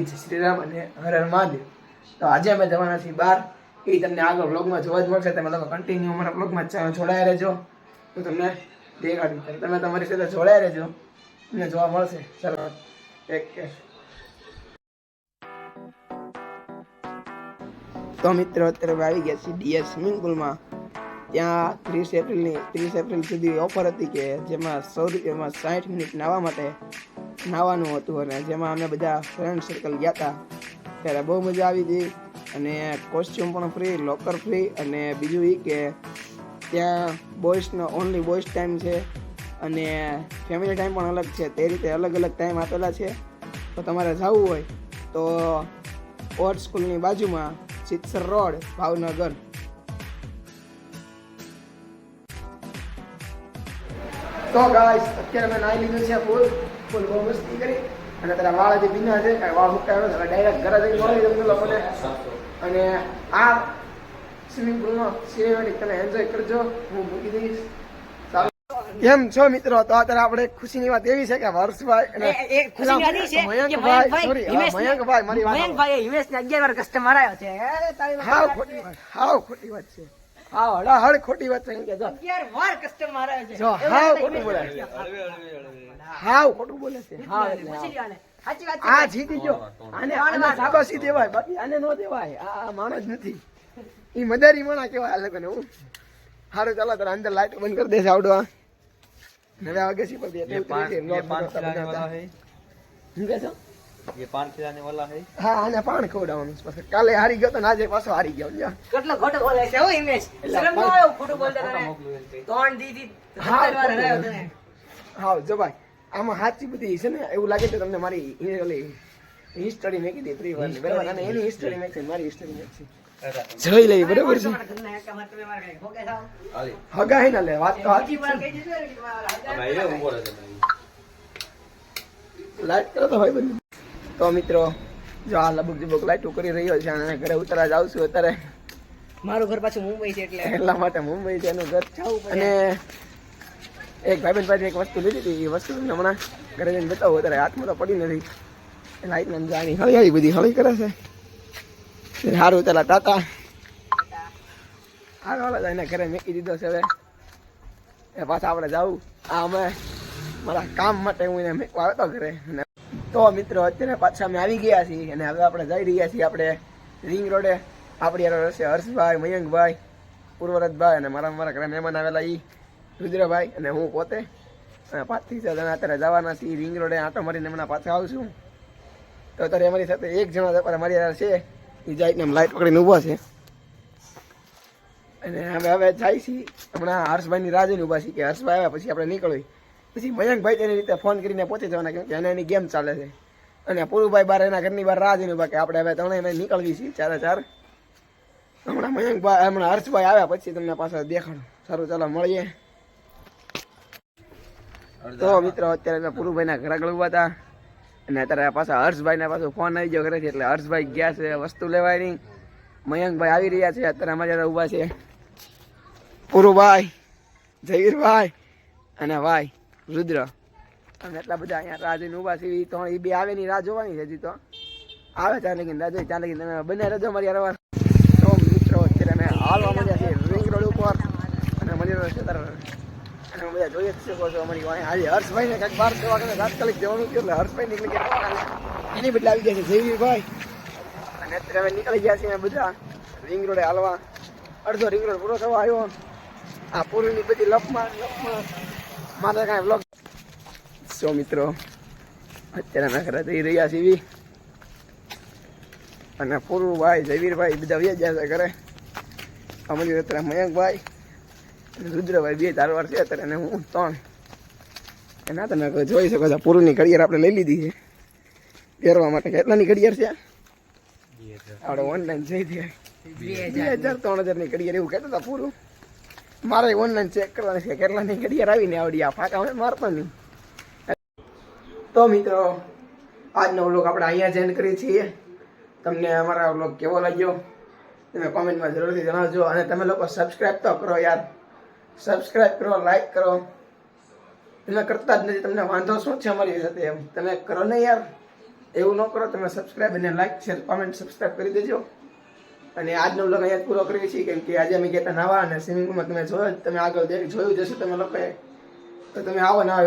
શ્રી રામ અને હર હર મહાદેવ. તો આજે અમે જવાના છીએ બહાર. એ તમને આગળ બ્લોગમાં જોવા જ મળશે. તમે લોકો કન્ટિન્યુ અમારા બ્લોગમાં જોડાયા રહેજો. તો તમને દેખાડી તમે તમારી સાથે જોડાયા રહેજો, તમને જોવા મળશે. ચાલો ટેક કેર. તો મિત્રો અત્યારે આવી ગયા છીએ ડીએસ સ્વિમિંગ પુલમાં. ત્યાં 30 એપ્રિલ સુધી ઓફર હતી કે જેમાં 100 રૂપિયામાં 60 મિનિટ નાહવાનું હતું. અને જેમાં અમે બધા ફ્રેન્ડ સર્કલ ગયા હતા. ત્યારે બહુ મજા આવી હતી. અને કોસ્ચ્યુમ પણ ફ્રી, લોકર ફ્રી. અને બીજું એ કે ત્યાં ઓનલી બોયઝ ટાઈમ છે અને ફેમિલી ટાઈમ પણ અલગ છે. તે રીતે અલગ અલગ ટાઈમ આપેલા છે. તો તમારે જવું હોય તો ઓટ સ્કૂલની બાજુમાં સિત્સર રોડ, ભાવનગર. તો ગાઈસ અત્યારે મેં નાહી લીધું છે ફૂલ બહુ મસ્તી કરી. અને તારા વાળ હજી ભીના છે, વાળ મુકાયો છે. ડાયરેક્ટ ઘરે જઈને મળી તમને લોકોને. અને આ સ્વિમિંગ પુલનો સિનેમેટિક તમે એન્જોય કરજો. હું મૂકી દઈશ. કેમ છો મિત્રો? તો અત્યારે આપણે ખુશીની વાત એવી છે કે હર્ષભાઈ અને મયંકભાઈ હિમેશને 11 વાર કસ્ટમર આવ્યો છે. હાવ ખોટી વાત છે. હાવ હળ ખોટી વાત છે. 11 વાર કસ્ટમર આવ્યો છે. જો હાવ ખોટું બોલે છે. હાવ ખોટું બોલે છે. આ જીતી ગયો. આને સાબાસી દેવાય, બાકી આને નો દેવાય. આ માણસ નથી, ઈ મદારી માણા કેવાય આ લોકોને. હું સારું ચાલો તારે અંદર લાઈટ બંધ કરી દેશે આવડો. હવે વાગે છે પર ये 5 खिलाने वाला है. હા, આને પાન ખવડાવવાનું છે. પછી કાલે હારી ગયો તો આજે પાછો હારી ગયો. કેટલો ખોટો બોલે છે હો હિમેશ. શરમ ન આવે ખોટું બોલતા તને. ત્રણ દીદી 17 વાર હરાયો તને. હા જો ભાઈ, આમાં સાચી બધી છે ને. એવું લાગે છે તમને મારી હિસ્ટરી મેકી દે ફ્રી વાર. બરાબર? અને એની હિસ્ટરી મેકશે, મારી હિસ્ટરી મેકશે. જોઈ લઈ. બરાબર છે. હગા હે ના લે વાત તો સાચી છે. લાઈટ કરો તો ભાઈ બંધ. તો મિત્રો જો આ લબુક જબુક લાઈટો કરી રહ્યો છે. અને ઘરે ઉતરા જાવ છું અત્યારે. મારું ઘર પાછું મુંબઈ છે એટલા માટે મુંબઈ છે એનું ઘર. અને એક ભાઈબંધ પાસે એક વસ્તુ લીધી હતી. એ વસ્તુ હમણાં ઘરે જઈને બતાવો. અત્યારે હાથમાં તો પડી નથી. લાઈટ ને જાણી હળી બધી હળી કરે છે. સારું ચાલા ટાટા. હાલ એને ઘરે મેકી દીધો છે. હવે એ પાછા આપણે જવું. આ અમે મારા કામ માટે હું એને મેકવા આવ્યો ઘરે. તો મિત્રો અત્યારે પાછા અમે આવી ગયા છીએ. અને હવે આપણે જઈ રહ્યા છીએ આપણે રિંગ રોડે. આપણી યાર હશે હર્ષભાઈ, મયંકભાઈ, પૂર્વરથભાઈ અને મારા ઘરે મહેમાન આવેલા એ રુદ્રભાઈ અને હું પોતે. અને 5 થી 6 જણા અત્યારે જવાના છીએ રિંગ રોડે. આંટો મારીને હમણાં પાછા આવશું. તો અત્યારે અમારી સાથે એક જણો અત્યારે મારી યાર છે. એ જાય એમ લાઈટ પકડીને ઊભો છે. અને હવે જાય છીએ. હમણાં હર્ષભાઈની રાહ જોઈને ઊભા છીએ કે હર્ષભાઈ આવ્યા પછી આપણે નીકળવી. પછી મયંકભાઈ તેની રીતે ફોન કરીને પહોંચી જવાના, કેમ કે એને એની ગેમ ચાલે છે. અને પૂરુભાઈ બહાર એના ઘરની બહાર રાહ જોઈને ઊભા કે આપણે હવે ત્રણેય નીકળવી છીએ 4 હમણાં હર્ષભાઈ આવ્યા પછી તમને પાછા દેખાડું. સારું ચાલો મળીએ. તો મિત્રો અત્યારે મેં પૂરુભાઈના ઘર આગળ ઊભા હતા. અને અત્યારે પાછા હર્ષભાઈને પાછો ફોન આવી ગયો ઘરેથી. એટલે હર્ષભાઈ ગયા છે વસ્તુ લેવાની. મયંકભાઈ આવી રહ્યા છે. અત્યારે અમારી ઊભા છે પૂરુભાઈ, જયવીરભાઈ અને ભાઈ રુદ્ર. અમે એટલા બધા અહીંયા રાહ જોઈને ઊભા છીએ. તો એ બે આવે ની રાહ જોવાની છે. હજી તો આવે ચાલે કે રાહ જોઈ ચાલે કે તમે બંને રજો મારી યાર. તો મિત્રો અત્યારે અમે હાલવા મળ્યા છીએ રિંગ રોડ ઉપર. અને મળી રહ્યો છે અને બધા જોઈએ જ શકો છો અમારી આજે હર્ષભાઈને કંઈક 12 વાગે તાત્કાલિક જવાનું થયું. એટલે હર્ષભાઈ નીકળી ગયા. એની બદલે આવી ગયા છે જયવીરભાઈ. અને અત્યારે અમે નીકળી ગયા છીએ બધા રિંગ રોડે હાલવા. અડધો રિંગ રોડ પૂરો થવા આવ્યો. આ પૂરીની બધી લપમાં મારે કાંઈ બ્લોગ. સો મિત્રો અત્યારે અમે ઘરે જઈ રહ્યા છીએ. અને પૂરુભાઈ, જયવીરભાઈ બધા વ્યા ગયા છે ઘરે. અમારી અત્યારે મયંકભાઈ અને રુદ્રભાઈ 2 વાર છે અત્યારે. અને હું 3. એના તમે જોઈ શકો છો પૂરુની ઘડિયાળ આપણે લઈ લીધી છે પહેરવા માટે. કેટલાની ઘડિયાળ છે આપણે ઓનલાઈન જઈ દઈએ 2000-3000 ઘડિયાળ એવું કહેતા હતા પૂરું. મારે ઓનલાઈન ચેક કરવાની છે કેટલાની ઘડિયાળ આવીને આવડી. આ ફાંકા અમે મારતો નહીં. તો મિત્રો આજનો વ્લોગ આપણે અહીંયા જ એન્ડ કરીએ છીએ. તમને અમારા વ્લોગ કેવો લાગ્યો તમે કોમેન્ટમાં જરૂરથી જણાવજો. અને તમે લોકો સબસ્ક્રાઈબ તો કરો યાર. સબસ્ક્રાઈબ કરો, લાઈક કરો. તમે કરતા જ નથી. તમને વાંધો શું છે અમારી સાથે? એમ તમે કરો ને યાર. એવું ન કરો, તમે સબસ્ક્રાઈબ અને લાઈક શેર કોમેન્ટ સબસ્ક્રાઈબ કરી દેજો. અને આજનો વ્લોગ અહીંયા પૂરો કરીએ છીએ, કેમ કે આજે અમે ગયા હતા નાવા અને સ્વિમિંગ પુલમાં તમે જોયું આગળ જોયું જશે તમે લોકોએ, તો તમે આવો ના